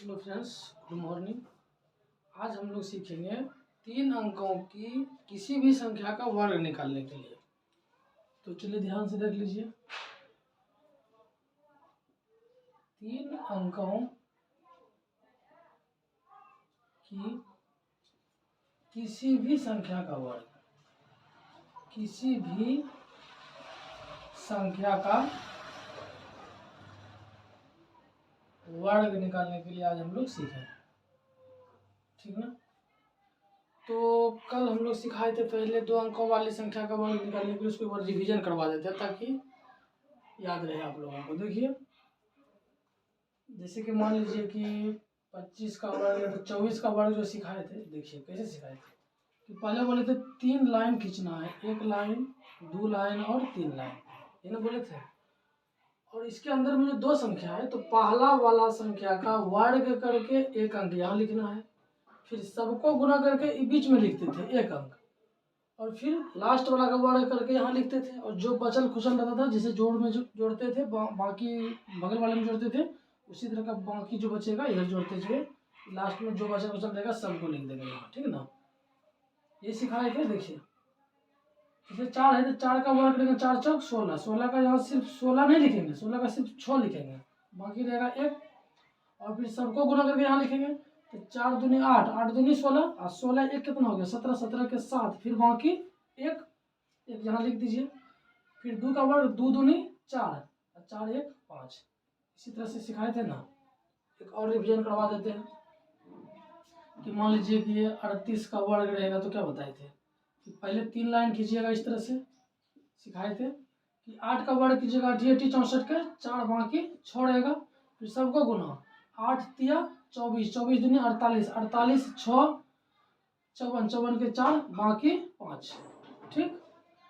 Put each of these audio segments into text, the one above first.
Hello friends, good morning. आज हम लोग सीखेंगे 3 अंकों की किसी भी संख्या का वर्ग निकालने के लिए। तो चलिए ध्यान से देख लीजिए। 3 अंकों की किसी भी संख्या का वर्ग, किसी भी संख्या का वर्ग निकालने के लिए आज हम लोग सीखेंगे, ठीक ना। तो कल हम लोग सिखाए थे पहले 2 अंकों वाली संख्या का वर्ग निकालने के लिए, उसके ऊपर रिवीजन करवा देते हैं ताकि याद रहे आप लोगों को। देखिए, जैसे कि मान लीजिए कि 25 का वर्ग या तो 24 का वर्ग जो सिखाए थे, देखिए कैसे सिखाए थे कि पहले बोले थे 3 लाइन खींचना है, 1 लाइन, 2 लाइन और 3 लाइन, ये ना बोले थे। और इसके अंदर में जो 2 संख्या है, तो पहला वाला संख्या का वर्ग करके 1 अंक यहाँ लिखना है, फिर सबको गुना करके बीच में लिखते थे 1 अंक, और फिर लास्ट वाला का वर्ग करके यहाँ लिखते थे। और जो बचल खुचल रहता था, जैसे जोड़ में जोड़ते थे, बाकी बगल वाले में जोड़ते थे, उसी तरह का बाकी जो बचेगा इधर जोड़ते थे, लास्ट में जो बचल खुचल रहेगा सबको लिख देंगे यहाँ, ठीक है ना। ये सिखाए थे। देखिए जैसे 4 है तो 4 का वर्ग करेंगे, 4 चौक 16, 16 का यहाँ सिर्फ 16 नहीं लिखेंगे, 16 का सिर्फ 6 लिखेंगे, बाकी रहेगा 1, और फिर सबको गुना करके यहाँ लिखेंगे। तो 4 दूनी 8, 8 दूनी 16, और 16 1 कितना हो गया 17, 17 के 7, फिर बाकी 1 यहाँ लिख दीजिए। फिर 2 का वर्ग 2 दूनी 4, 4 1 5। इसी तरह से सिखाए थे ना। एक और रिवीजन करवा देते हैं कि मान लीजिए कि ये 38 का वर्ग रहेगा, तो क्या बताए थे कि पहले 3 लाइन खींचिएगा, इस तरह से सिखाए थे कि 8 का वर्ग कीजिएगा 8 64 के 4, बाकी 6 रहेगा, फिर सबको गुना 8 तिया 24, 24 दूनी 48, 48 6 54, 54 के 4, बाकी 5, ठीक।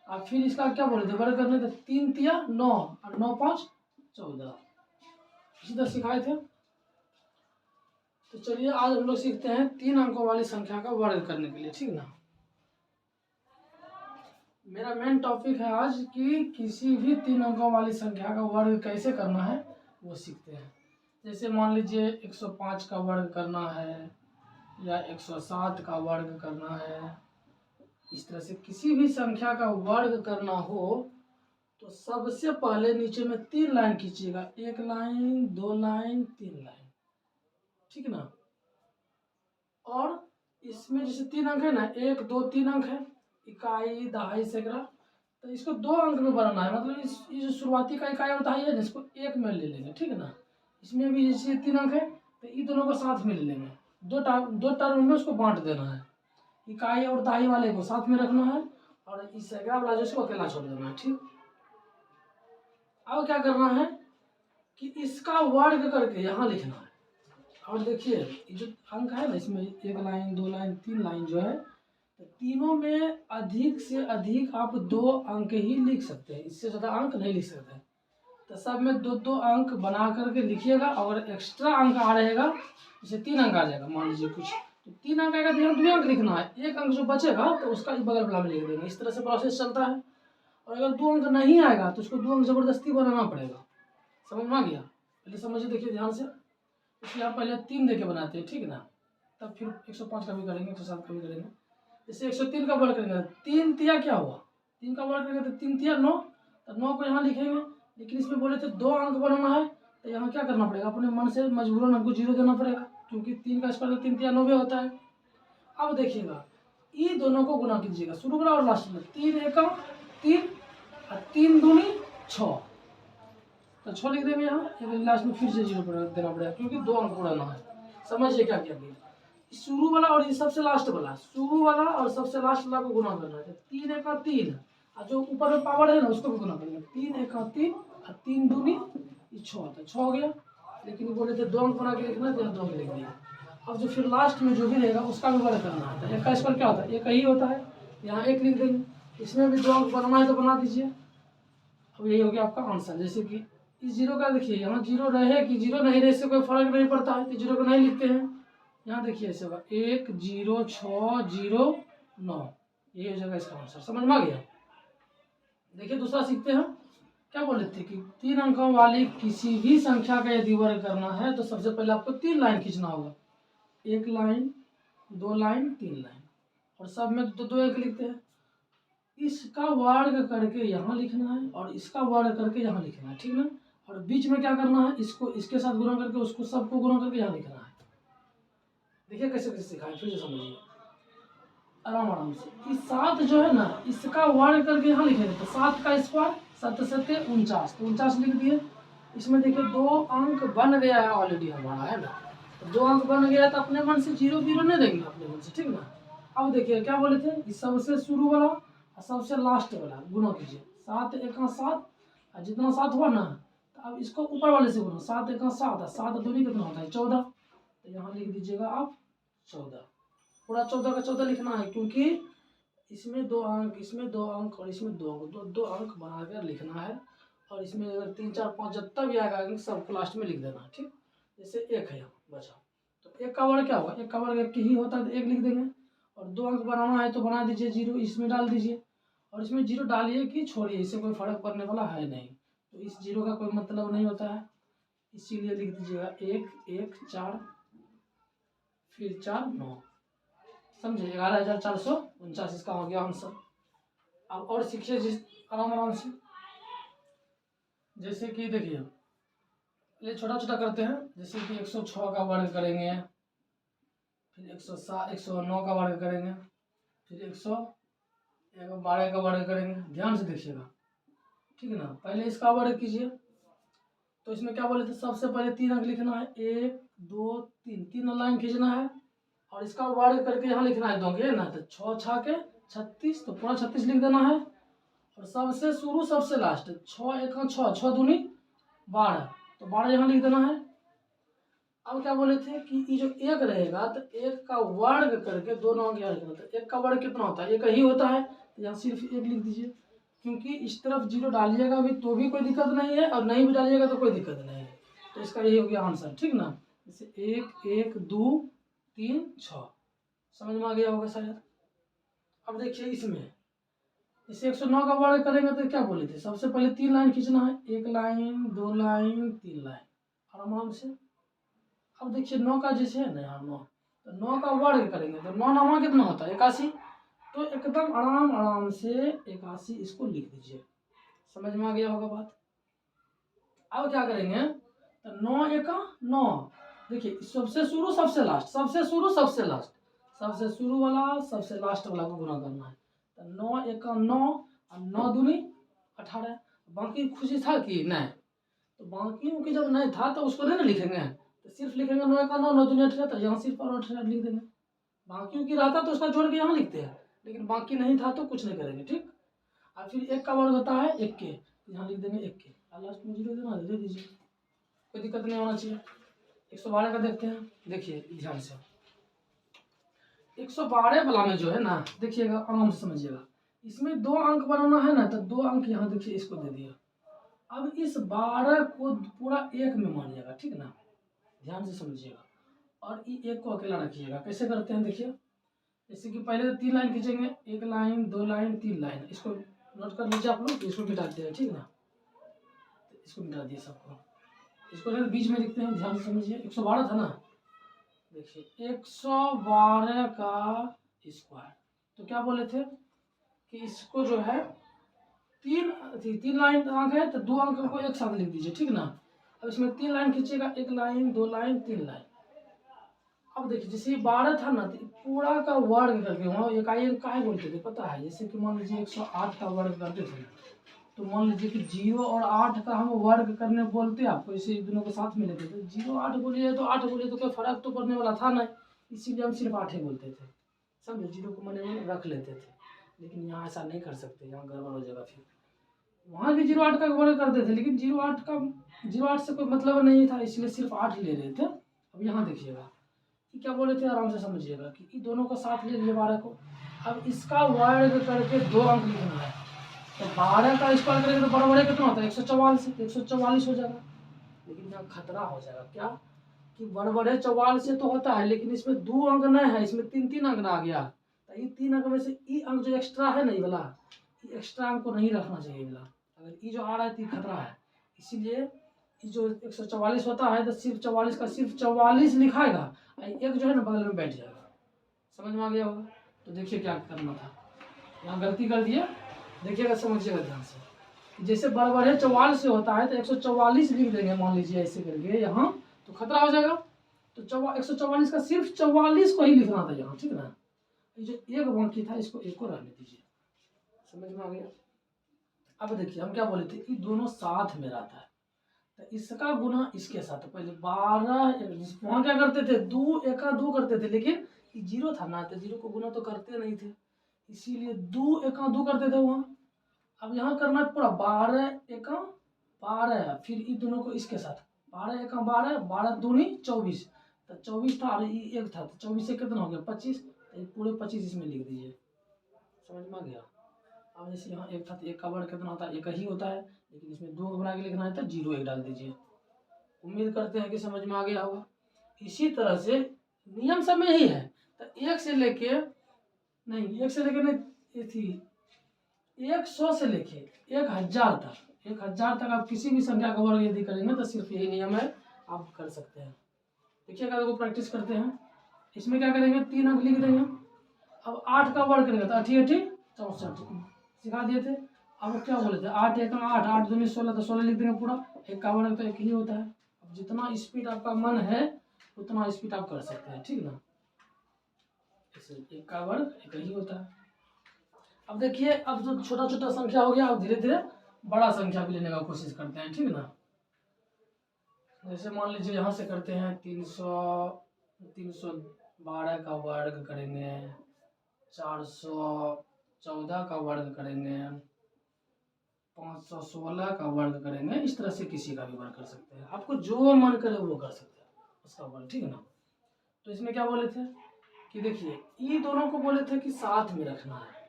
और फिर इसका क्या बोले थे वर्ग करने थे, 3 तिया 9 और 9 5 14, इसी तरह सिखाए थे। तो चलिए आज हम लोग सीखते हैं 3 अंकों वाली संख्या का वर्ग करने के लिए, ठीक ना। मेरा मेन टॉपिक है आज कि किसी भी 3 अंकों वाली संख्या का वर्ग कैसे करना है वो सीखते हैं। जैसे मान लीजिए 105 का वर्ग करना है या 107 का वर्ग करना है, इस तरह से किसी भी संख्या का वर्ग करना हो तो सबसे पहले नीचे में 3 लाइन खींचिएगा, 1 लाइन 2 लाइन 3 लाइन, ठीक ना। और इसमें जैसे 3 अंक है ना, 1 2 3 अंक है, इकाई दहाई सैकड़ा, तो इसको 2 अंक में बनाना है। मतलब ये जो शुरुआती का इकाई और दहाई है ना, इसको 1 में ले लेंगे, ठीक है ना। इसमें भी जैसे 3 अंक है तो ये दोनों को साथ में ले लेंगे, दो टर्म में उसको बांट देना है। इकाई और दहाई वाले को साथ में रखना है और इस सैकड़ा वाला जो अकेला छोड़ देना है, ठीक। अब क्या करना है कि इसका वर्ग करके यहाँ लिखना है। और देखिए ये जो अंक है ना, इसमें 1 लाइन 2 लाइन 3 लाइन जो है, तो तीनों में अधिक से अधिक आप 2 अंक ही लिख सकते हैं, इससे ज़्यादा अंक नहीं लिख सकते। तो सब में 2-2 अंक बना करके लिखिएगा। अगर एक्स्ट्रा अंक आ रहेगा, जैसे 3 अंक आ जाएगा मान लीजिए कुछ, तो 3 अंक आएगा तो यहाँ 2 अंक लिखना है, 1 अंक जो बचेगा तो उसका बगल वाला में लिख देंगे। इस तरह से प्रोसेस चलता है। और अगर 2 अंक नहीं आएगा तो उसको 2 अंक जबरदस्ती बनाना पड़ेगा। समझ में आ गया? पहले समझिए, देखिए ध्यान से। इसलिए आप पहले 3 देके बनाते हैं, ठीक है ना, तब फिर 105 का भी करेंगे, 107 का भी करेंगे। जैसे 103 का वर्ग करेंगे, 3 तिया क्या हुआ, 3 का वर्ग करेंगे तो 3 तिया 9, तो 9 को यहाँ लिखेंगे। लेकिन इसमें बोले थे 2 अंक बनाना है, तो यहाँ क्या करना पड़ेगा, अपने मन से मजबूरन हमको 0 देना पड़ेगा, क्योंकि 3 का स्क्वायर तो 3 तिया 90 होता है। अब देखिएगा, ये दोनों को गुना कीजिएगा, शुरू वाला और लास्ट में, 3 एकम 3 और 3 दूनी 6, तो 6 लिख देंगे यहाँ। लास्ट में फिर से 0 देना पड़ेगा, क्योंकि 2 अंक बढ़ाना है। समझिए क्या किया गया, शुरू वाला और ये सबसे लास्ट वाला, शुरू वाला और सबसे लास्ट वाला को गुना करना है। 3 एका 3, और जो ऊपर में पावर है ना उसको भी गुना करेंगे, 3 एका 3 और 3 दूनी 6 होता है, 6 हो गया। लेकिन बोले थे 2 अंक बना के लिखना है, तो 2 अंक लिख दिया। अब जो फिर लास्ट में जो भी रहेगा उसका भी वर्ग करना है। तो 1 का स्क्वायर क्या होता है, 1 ही होता है, यहाँ 1 लिख देंगे। इसमें भी 2 अंक बनाना है तो बना दीजिए। अब यही हो गया आपका आंसर। जैसे कि इस 0 का देखिए, यहाँ 0 रहे कि 0 नहीं रहे इससे कोई फर्क नहीं पड़ता है, तो 0 को नहीं लिखते हैं। यहाँ देखिए ऐसे होगा 1 0 6 0 9, ये हो जाएगा इसका आंसर। समझ में आ गया? देखिए दूसरा सीखते हैं क्या बोले थे कि 3 अंकों वाली किसी भी संख्या का यदि वर्ग करना है तो सबसे पहले आपको 3 लाइन खींचना होगा, 1 लाइन 2 लाइन 3 लाइन, और सब में दो दो एक लिखते हैं। इसका वर्ग करके यहाँ लिखना है और इसका वर्ग करके यहाँ लिखना है, ठीक ना। और बीच में क्या करना है, इसको इसके साथ गुणा करके उसको सबको गुणा करके यहाँ लिखना है। देखिए कैसे कैसे सिखाए, फिर से समझिए आराम आराम से। इस 7 जो है ना, इसका वर्ग करके यहाँ लिखेंगे तो 7 का स्क्वायर 7 7 49, तो 49 लिख दिए। इसमें देखिए 2 अंक बन गया है ऑलरेडी हमारा, है ना। तो 2 अंक बन गया तो अपने मन से 0 0 नहीं देंगे अपने मन से, ठीक ना। अब देखिए क्या बोले थे, इस सबसे शुरू वाला और सबसे लास्ट वाला गुणा कीजिए, 7 1 7, और जितना 7 हुआ ना तो अब इसको ऊपर वाले से गुणा, 7 1 7 और 7 दूनी कितना होता है 14, तो यहाँ लिख दीजिएगा आप 14। पूरा 14 का 14 लिखना है क्योंकि इसमें 2 अंक, इसमें 2 अंक और इसमें 2 अंक, दो अंक बनाकर लिखना है। और इसमें अगर 3 4 5 जितना भी आएगा अंक सबको लास्ट में लिख देना है, ठीक। जैसे 1 है यहाँ बचा, तो 1 का वर्ग क्या होगा, 1 का वर्ग 1 ही होता है तो 1 लिख देंगे। और 2 अंक बनाना है तो बना दीजिए 0, इसमें डाल दीजिए। और इसमें 0 डालिए कि छोड़िए, इससे कोई फर्क पड़ने वाला है नहीं, तो इस 0 का कोई मतलब नहीं होता है, इसीलिए लिख दीजिएगा 1 1 4 फिर 4 9, समझे। 11,449 इसका हो गया आंसर। अब और सीखिए जिस आराम आराम से। जैसे कि देखिए ये छोटा छोटा करते हैं, जैसे कि 106 का वर्ग करेंगे, फिर 107 109 का वर्ग करेंगे, फिर 112 का वर्ग करेंगे। ध्यान से देखिएगा, ठीक है ना। पहले इसका वर्ग कीजिए, तो इसमें क्या बोले थे, सबसे पहले 3 अंक लिखना है, 1 2 3, 3 लाइन खींचना है और इसका वर्ग करके यहाँ लिखना है दोगे ना, तो 6 6 के 36, तो पूरा 36 लिख देना है। और सबसे शुरू सबसे लास्ट 6 1 6, 6 दूनी 12, तो 12 यहाँ लिख देना है। अब क्या बोले थे कि ये जो 1 रहेगा तो 1 का वर्ग करके दोनों अंक यहाँ लिखना था। 1 का वर्ग कितना होता है, 1 ही होता है, तो यहाँ सिर्फ 1 लिख दीजिए, क्योंकि इस तरफ 0 डालिएगा भी तो भी कोई दिक्कत नहीं है और नहीं भी डालिएगा तो कोई दिक्कत नहीं है, तो इसका यही हो गया आंसर, ठीक ना। जैसे 1 1 2 3 6, समझ में आ गया होगा शायद। अब देखिए इसमें जैसे 109 का वर्ग करेंगे तो क्या बोले थे, सबसे पहले 3 लाइन खींचना है, 1 लाइन 2 लाइन 3 लाइन, आराम आराम से। अब देखिए 9 का जैसे है ना यहाँ 9, तो 9 का वर्ग करेंगे तो 9 9 कितना होता है 81, तो एकदम आराम आराम से 81 इसको लिख दीजिए, समझ में आ गया होगा बात। अब क्या करेंगे, तो 9 1 9, देखिए सबसे शुरू सबसे लास्ट, सबसे शुरू सबसे लास्ट, सबसे शुरू वाला सबसे लास्ट वाला को गुना करना है, तो 9 1 9 और 9 दूनी 18। बाकी खुशी था कि नहीं, तो बाकियों की जब नहीं था तो उसको नहीं ना लिखेंगे, तो सिर्फ लिखेंगे 9 1 9 9 दूनी 18, तो यहाँ सिर्फ और 18 लिख देंगे। बाकियों की रहता तो उसका जोड़ के यहाँ लिखते हैं, लेकिन बाकी नहीं था तो कुछ नहीं करेंगे, ठीक। और फिर 1 का वर्ग होता है 1 के, यहाँ लिख देंगे 1 के, और लास्ट में 0 देना दे दीजिए, कोई दिक्कत नहीं होना चाहिए। 112 का देखते हैं, देखिए ध्यान से 112 वाला में जो है ना, देखिएगा आराम से समझिएगा, इसमें 2 अंक बनाना है ना, तो 2 अंक यहाँ देखिए इसको दे दिया। अब इस 12 को पूरा 1 में मानिएगा, ठीक ना, ध्यान से समझिएगा। और ये 1 को अकेला रखिएगा। कैसे करते हैं देखिए, जैसे कि पहले तो 3 लाइन खींचेंगे, 1 लाइन 2 लाइन 3 लाइन, इसको नोट कर लीजिए आप लोग, इसको मिटा दिया, ठीक ना, तो इसको मिटा दिए सबको, इसको बीच में लिखते हैं, ध्यान से समझिए। 112 था ना, देखिए 112 का स्क्वायर, तो क्या बोले थे कि इसको जो है 3 लाइन अंक है तो 2 अंक को एक साथ लिख दीजिए, ठीक ना। अब इसमें 3 लाइन खींचेगा, 1 लाइन 2 लाइन 3 लाइन। अब देखिए जैसे 12 था ना, तो पूरा का वर्ग करके वहाँ इकाई काहे बोलते थे पता है, जैसे कि मान लीजिए 108 का वर्ग करते थे, तो मान लीजिए कि 0 और 8 का हम वर्ग करने बोलते आपको, इसे दोनों को साथ में लेते थे, 0 8 बोलिए तो 8 बोलिए तो कोई फर्क तो पड़ने वाला था नहीं, इसीलिए हम सिर्फ 8 ही बोलते थे, समझे। 0 को मन में रख लेते थे, लेकिन यहाँ ऐसा नहीं कर सकते, यहाँ गड़बड़ हो जाएगा। फिर वहाँ भी 0 8 का वर्ग करते थे, लेकिन 0 8 से कोई मतलब नहीं था, इसलिए सिर्फ 8 ले रहे थे। अब यहाँ देखिएगा कि क्या बोले थे, आराम से समझिएगा कि इन दोनों को साथ ले लिए 12 को। अब इसका वर्ग करके 2 अंक लिखना है, तो 12 का स्क्वायर करेंगे तो बड़ा बड़े कितना होता है 144, 144 हो जाएगा। लेकिन यहाँ खतरा हो जाएगा क्या कि बड़े 44 से तो होता है, लेकिन इसमें 2 अंक नहीं है, इसमें 3 3 अंक आ गया, तो ये 3 अंक में से ई अंक जो एक्स्ट्रा है ना, ये वाला एक्स्ट्रा अंक को नहीं रखना चाहिए वाला। अगर ये जो आ रहा है तो ये खतरा है, इसीलिए ये जो 144 होता है तो सिर्फ 44 का सिर्फ 44 लिखाएगा, एक जो है ना बगल में बैठ जाएगा। समझ में आ गया होगा। तो देखिए क्या करना था, यहाँ गलती कर दिए, देखिएगा समझिएगा ध्यान से। जैसे बड़े 44 से होता है तो 144 लिख देंगे, मान लीजिए ऐसे करके यहाँ, तो खतरा हो जाएगा। तो 144 का सिर्फ 44 को ही लिखना था यहाँ, ठीक है ना। ये जो एक बाकी था इसको एक को रहने दीजिए। समझ में आ गया। अब देखिए हम क्या बोले थे, ये दोनों साथ में रहता है तो इसका गुना इसके साथ। तो पहले 12, वहाँ क्या करते थे, 2 एका 2 करते थे, लेकिन ये 0 था ना, तो 0 को गुना तो करते नहीं थे, इसीलिए 2 एका 2 करते थे वहाँ। अब यहाँ करना है पूरा 12 एका 12, फिर ये दोनों को इसके साथ 12 एका 12, 12 दूनी 24, तो 24 था और ये 1 था, तो 24 से कितना हो गया 25, तो ये पूरे 25 इसमें लिख दीजिए। समझ में आ गया। अब जैसे यहाँ 1 था तो 1 का वर्ग कितना होता है, 1 ही होता है, लेकिन इसमें 2 बना के लिखना है तो 0 1 डाल दीजिए। उम्मीद करते हैं कि समझ में आ गया होगा। इसी तरह से नियम सब में ही है, तो 1 से लेके नहीं, 1 से लेके नहीं, ये थी 100 से लेके 1000 तक, 1000 तक आप किसी भी संख्या का वर्ग यदि करेंगे तो सिर्फ यही नियम है, आप कर सकते हैं। देखिएगा, देखो प्रैक्टिस करते हैं। इसमें क्या करेंगे, 3 अंक लिख देंगे। अब 8 का वर्ग करेंगे तो 8 8 64 सिखा दिए थे। अब क्या बोले थे, 8 1 8, 8 दूनी 16, तो 16 लिख देंगे पूरा। 1 का वर्ग तो 1 ही होता है। अब जितना स्पीड आपका मन है उतना स्पीड आप कर सकते हैं, ठीक ना। ऐसे 1 का वर्ग 1 ही होता है। अब देखिए, अब जो छोटा छोटा संख्या हो गया, अब धीरे धीरे बड़ा संख्या भी लेने का कोशिश करते हैं, ठीक ना। जैसे मान लीजिए यहाँ से करते हैं 312 का वर्ग करेंगे, 414 का वर्ग करेंगे, 516 का वर्ग करेंगे। इस तरह से किसी का भी वर्ग कर सकते हैं, आपको जो मन करे वो कर सकते हैं उसका वर्ग, ठीक है ना। तो इसमें क्या बोले थे कि देखिए, ये दोनों को बोले थे कि साथ में रखना है,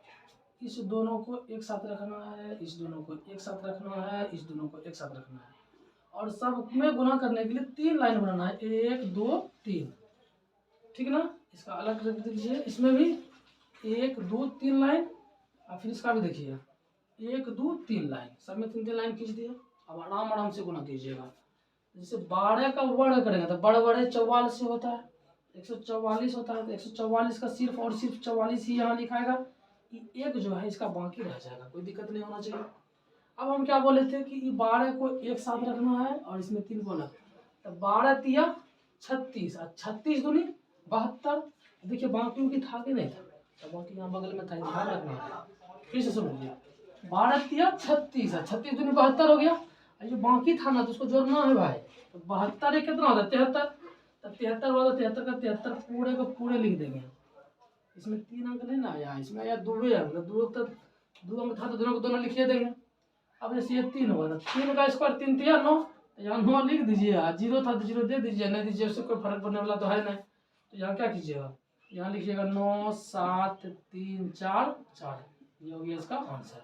इस दोनों को एक साथ रखना है, इस दोनों को एक साथ रखना है, इस दोनों को एक साथ रखना है, और सब में गुना करने के लिए 3 लाइन बनाना है, 1 2 3, ठीक ना। इसका अलग रख दीजिए, इसमें भी 1 2 3 लाइन, और फिर इसका भी देखिए 1 2 3 लाइन, सब में 3 3 लाइन खींच दिया। अब आराम आराम से गुना कीजिएगा। जैसे 12 का वर्ग करेंगे तो बड़े 44 से होता है, 144 होता है, तो 144 का सिर्फ और सिर्फ 44 ही यहाँ लिखाएगा, एक जो है इसका बाकी रह जाएगा, कोई दिक्कत नहीं होना चाहिए। अब हम क्या बोले थे कि 12 को एक साथ रखना है और इसमें 3 को अलग, तो 12 तिया 36, और 36 दूनी 72। देखिए बाकी की था कि नहीं था, तो बाकी यहाँ बगल में था, ध्यान रखना है। फिर से समझिए, 12 तिया 36 है, 36 दूनी 72 हो गया। जो बाकी था ना तो उसको जोड़ना है भाई, तो 72 कितना होता है 73, तो 73 वाला 73 का 73 पूरे को पूरे लिख देंगे। इसमें 3 अंक नहीं ना आया, इसमें आया 2 अंक, 2 अंक था तो दोनों को दोनों लिखिए देंगे। अब जैसे ये 3 होगा तो 3 का स्क्वायर 3 3 9, तो यहाँ 9 लिख दीजिए, 0 था तो 0 दे दीजिए, नहीं दीजिए उससे कोई फर्क पड़ने वाला तो है नहीं। तो यहाँ क्या कीजिएगा, यहाँ लिखिएगा 9 7 3 4 4, ये हो गया इसका आंसर।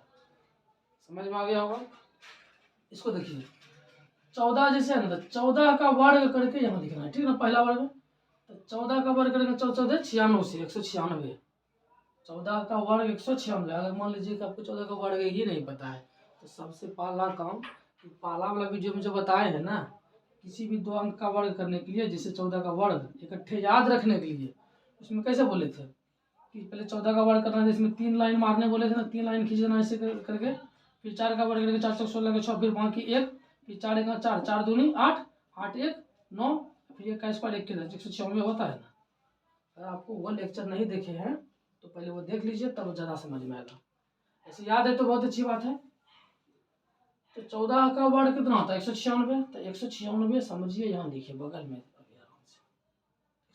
समझ में आ गया होगा। इसको देखिए 14 जैसे है ना, तो 14 का वर्ग करके यहाँ लिखना है, ठीक है ना, पहला वर्ग। तो 14 का वर्ग करेंगे 14 96 से 196, 14 का वर्ग 196। अगर मान लीजिए कि आपको 14 का वर्ग ही नहीं पता है, तो सबसे पहला काम, पहला वाला वीडियो में जो बताए हैं ना, किसी भी 2 अंक का वर्ग करने के लिए, जैसे 14 का वर्ग इकट्ठे याद रखने के लिए, उसमें कैसे बोले थे कि पहले 14 का वर्ग करना है, इसमें 3 लाइन मारने बोले थे ना, 3 लाइन खींचना ऐसे करके, फिर 4 का वर्ग करके 4 4 16 के 6, फिर बाकी 1, फिर 4 1 4, 4 दूनी 8, 8 1 9, फिर 1 का स्क्वायर 1 के 196 होता है ना। अगर आपको वो लेक्चर नहीं देखे हैं तो पहले वो देख लीजिए, तब ज़्यादा समझ में आएगा। ऐसे याद है तो बहुत अच्छी बात है। तो 14 का वर्ग कितना होता है 196, तो 196 समझिए, यहाँ लिखिए बगल में अभी आराम से।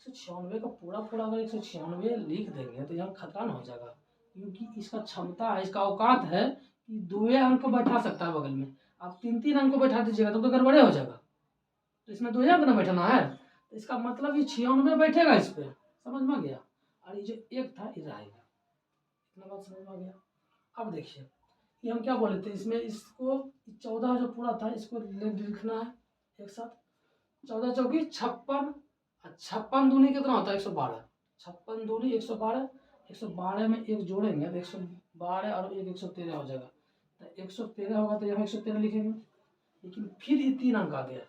196 का पूरा पूरा अगर 196 लिख देंगे तो यहाँ खतरा ना हो जाएगा, क्योंकि इसका क्षमता है, इसका औकात है कि 2 अंक को बैठा सकता है बगल में। आप 3 3 अंक को बैठा दीजिएगा तो गड़बड़े हो जाएगा, तो इसमें 2 अंक ना बैठाना है, तो इसका मतलब ये 96 बैठेगा इस पर। समझ में आ गया। और ये जो 1 था ये रहेगा, इतना बात समझ में आ गया। अब देखिए ये हम क्या बोले थे, इसमें इसको 14 जो पूरा था इसको लिखना है एक साथ, 14 चौकी 56, 56 दूनी कितना होता है 112, 56 दूनी 112, 112 में 1 जोड़ेंगे तो 112 और 1 113 हो जाएगा, तो 113 होगा तो यहाँ 113 लिखेंगे, लेकिन फिर ये 3 अंक आ गया,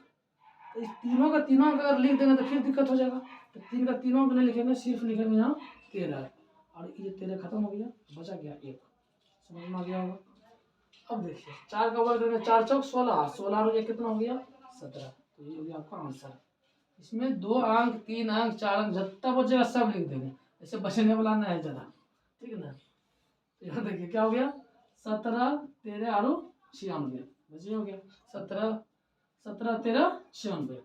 तो इस तीनों का तीनों अंक अगर लिख देंगे तो फिर दिक्कत हो जाएगा। तो 3 का तीनों अंक नहीं लिखेंगे, सिर्फ लिखेंगे यहाँ 13, और ये 13 खत्म हो गया, बचा गया 1। समझ में आ गया होगा। अब देखिए 4 का वर्ग करेंगे, 4 चौक 16, 16 और 1 कितना हो गया 17। तो ये हो गया आपका आंसर। इसमें 2 अंक 3 अंक 4 अंक जितना बचेगा सब लिख देंगे, ऐसे बचने वाला नहीं है ज़्यादा, ठीक है ना। तो यहाँ देखिए क्या हो गया 17 13 और 96, बचे हो गया 17 17 13 96।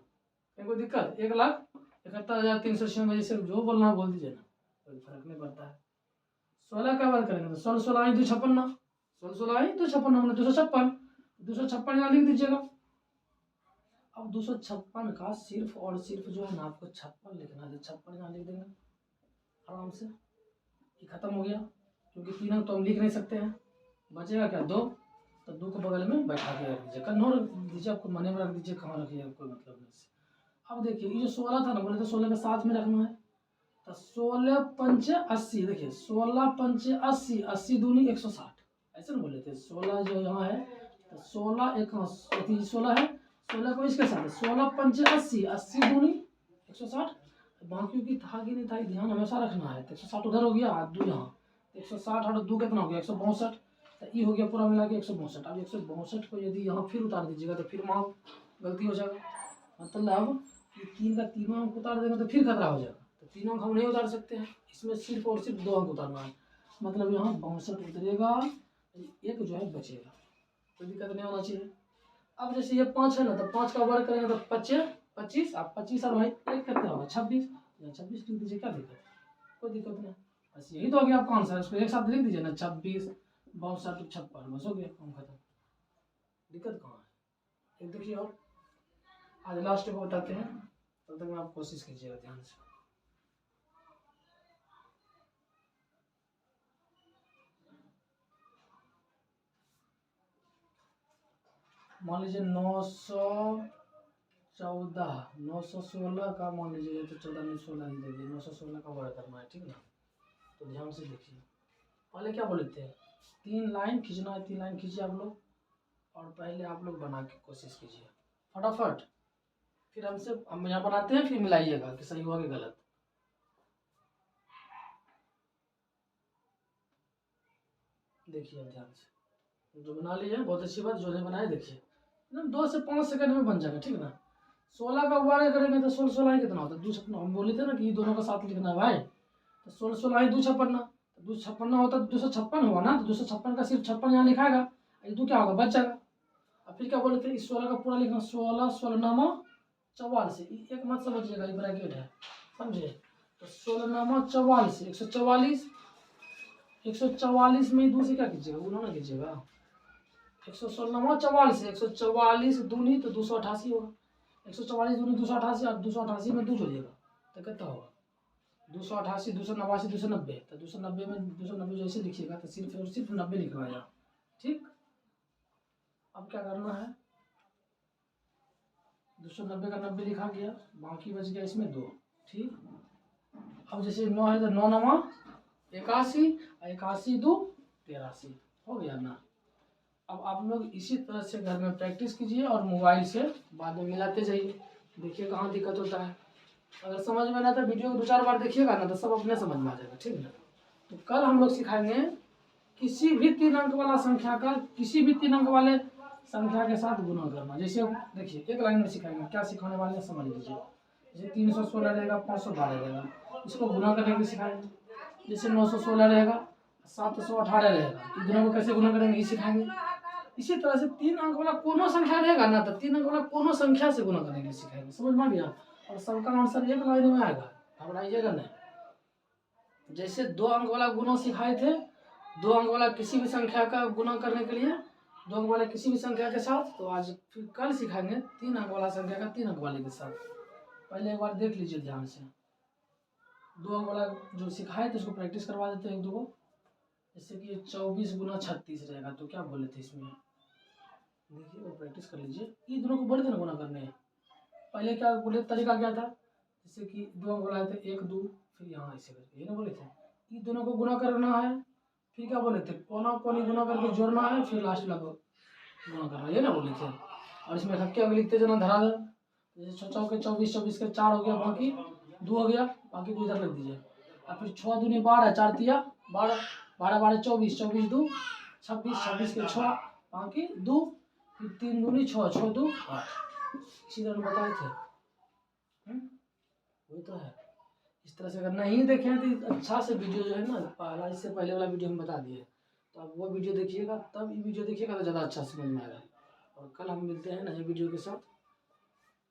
कोई दिक्कत 1,71,396, जैसे जो बोलना है बोल दीजिए ना, कोई फर्क नहीं पड़ता है। 16 का वर्ग करेंगे तो 16 16 2 56, 16 16 2 56 हमने 256, 256 यहाँ लिख दीजिएगा। अब 256 का सिर्फ और सिर्फ जो है ना आपको 56 लिखना है, 56 यहाँ लिख देंगे आराम से, ये खत्म हो गया, क्योंकि 3 अंक तो हम लिख नहीं सकते हैं। बचेगा क्या 2, तो 2 को बगल में बैठा के रख दीजिए, कन्नौ रख दीजिए, आपको मने में रख दीजिए, कहाँ रखिए कोई मतलब नहीं। अब देखिए ये जो 16 था ना, बोले तो 16 के साथ में रखना है, तो 16 पंचे 80, देखिए 16 पंचे 80, 80 दूनी 160, ऐसे ना बोले थे। 16 जो यहाँ है तो 16 एक 16 है, 16 को इसके साथ 16 पंचे 80, 80 दूनी 160, बाकी की था कि नहीं था ध्यान हमेशा रखना है। तो 160 उधर हो गया, दो यहाँ 160 और 2 कितना हो गया 162, तो ये हो गया पूरा मिला के 162। अब 162 को यदि यहाँ फिर उतार दीजिएगा तो फिर वहाँ गलती हो जाएगा, मतलब ये 3 का तीनों अंक उतार देंगे तो फिर खतरा हो जाएगा, तो 3 अंक हम नहीं उतार सकते हैं, इसमें सिर्फ और सिर्फ 2 अंक उतारना है, मतलब यहाँ 62 उतरेगा, एक जो है बचेगा, कोई दिक्कत नहीं होना चाहिए। अब जैसे ये 5 है ना, तो 5 का वर्ग करेंगे तो 25, आप 25 और भाई एक कितना होगा 26, या 26 लिख दीजिए, क्या दिक्कत, कोई दिक्कत नहीं। बस यही तो हो गया आपका आंसर, इसको एक साथ लिख दीजिए ना 26 62 56, बस हो गया काम खत्म, दिक्कत कहाँ है। एक देखिए और आज लास्ट को बताते हैं, तब तक आप कोशिश कीजिएगा ध्यान से। मान लीजिए 916 का मान लीजिए, तो 14 नहीं 16 ही दे दीजिए, 916 का वर्ग करना है, ठीक ना। तो ध्यान से देखिए, पहले क्या बोले थे 3 लाइन खींचना है, 3 लाइन खींचिए आप लोग, और पहले आप लोग बना के कोशिश कीजिए फटाफट, फिर हम यहाँ बनाते हैं, फिर मिलाइएगा कि सही हुआ कि गलत। देखिए अब ध्यान से, जो बना लिए बहुत अच्छी बात, जो नहीं बनाए देखिए एकदम 2 से 5 सेकंड में बन जाएगा, ठीक ना। 16 का वर्ग करेंगे तो 16 16 कितना होता है 256, हम बोले थे ना कि दोनों का साथ लिखना है भाई, तो 16 16 256, तो 256 होता है 256 हुआ ना, तो 256 का सिर्फ 56 यहाँ लिखाएगा, ये 2 क्या होगा बच जाएगा। अब फिर क्या बोले थे इस 16 का पूरा लिखना, 16 16 नामा 44, एक मत समझिएगा, ये ब्रैकेट है समझे, तो 16 नामा 44 144, 144 में 2 से क्या कीजिएगा गुना ना कीजिएगा, 116 44, 144 दूनी तो 288 होगा, 144 दूनी 288, और 288 में 2 जोड़िएगा तो कितना होगा 288 289 290, तो 290 में 290 जैसे लिखिएगा तो सिर्फ और सिर्फ 90 लिखना है, ठीक। अब क्या करना है 290 का 90 लिखा गया, बाकी बच गया इसमें 2, ठीक। अब जैसे 9 है तो 9 9 81, 81 2 83, हो गया ना। अब आप लोग इसी तरह से घर में प्रैक्टिस कीजिए और मोबाइल से बाद में मिलाते जाइए, देखिए कहाँ दिक्कत होता है। अगर समझ में ना आता वीडियो को 2-4 बार देखिएगा ना तो सब अपने समझ में आ जाएगा, ठीक है। तो कल हम लोग सिखाएंगे किसी भी 3 अंक वाला संख्या का किसी भी 3 अंक वाले संख्या के साथ गुणा करना। जैसे देखिए एक लाइन में सिखाएंगे, क्या सिखाने वाले हैं समझ लीजिए। जैसे 316 रहेगा 512 रहेगा, इसको गुणा करने के सिखाएंगे। जैसे 916 रहेगा 718 रहेगा, इन दोनों को कैसे गुणा करेंगे ये सिखाएंगे। इसी तरह से 3 अंक वाला कोनो संख्या रहेगा ना, तो 3 अंक वाला कोनो संख्या से गुणा करने के सिखाएंगे, समझ में आ गया। और सबका आंसर एक लाइन में आएगा, घबराइएगा नहीं। जैसे 2 अंक वाला गुणा सिखाए थे, 2 अंक वाला किसी भी संख्या का गुणा करने के लिए 2 अंक वाले किसी भी संख्या के साथ, तो आज फिर कल सिखाएंगे 3 अंक वाला संख्या का 3 अंक वाले के साथ। पहले एक बार देख लीजिए ध्यान से, 2 अंक वाला जो सिखाए थे उसको प्रैक्टिस करवा देते हैं एक दो को। जैसे कि 24 गुना 36 रहेगा, तो क्या बोले थे इसमें देखिए, वो प्रैक्टिस कर लीजिए। ये दोनों को बड़े थे ना गुना करने, पहले क्या बोले तरीका क्या था, जैसे कि 2 अंक वाला है तो 1 2, फिर यहाँ ऐसे करके ये ना बोले थे। ये दोनों को गुना करना है फिर क्या बोले थे, पौना पौनी गुना करके जोड़ना है, फिर लास्ट में गुना करना है, ये ना बोले थे। और इसमें रख के अभी लिखते जाना धराधर। जैसे सोचा के 24 के 4 हो गया, बाकी 2 हो गया, बाकी को इधर रख दीजिए। और फिर 6 दूनी 12, 4 तिया 12, 12 12 24, 24 2 26, 26 के 6, बाकी 2, फिर 3 दूनी 6, 6 2 8। इसी तरह बताए थे। वही तो है। इस तरह से अगर नहीं देखे हैं तो अच्छा से वीडियो जो है ना, पहला इससे पहले वाला वीडियो हम बता दिए, तो आप वो वीडियो देखिएगा, तब ये वीडियो देखिएगा तो ज़्यादा अच्छा समझ में आएगा। और कल हम मिलते हैं नए वीडियो के साथ,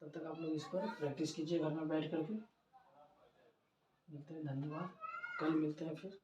तब तक आप लोग इस पर प्रैक्टिस कीजिए घर में बैठ करके। मिलते हैं, धन्यवाद, कल मिलते हैं फिर।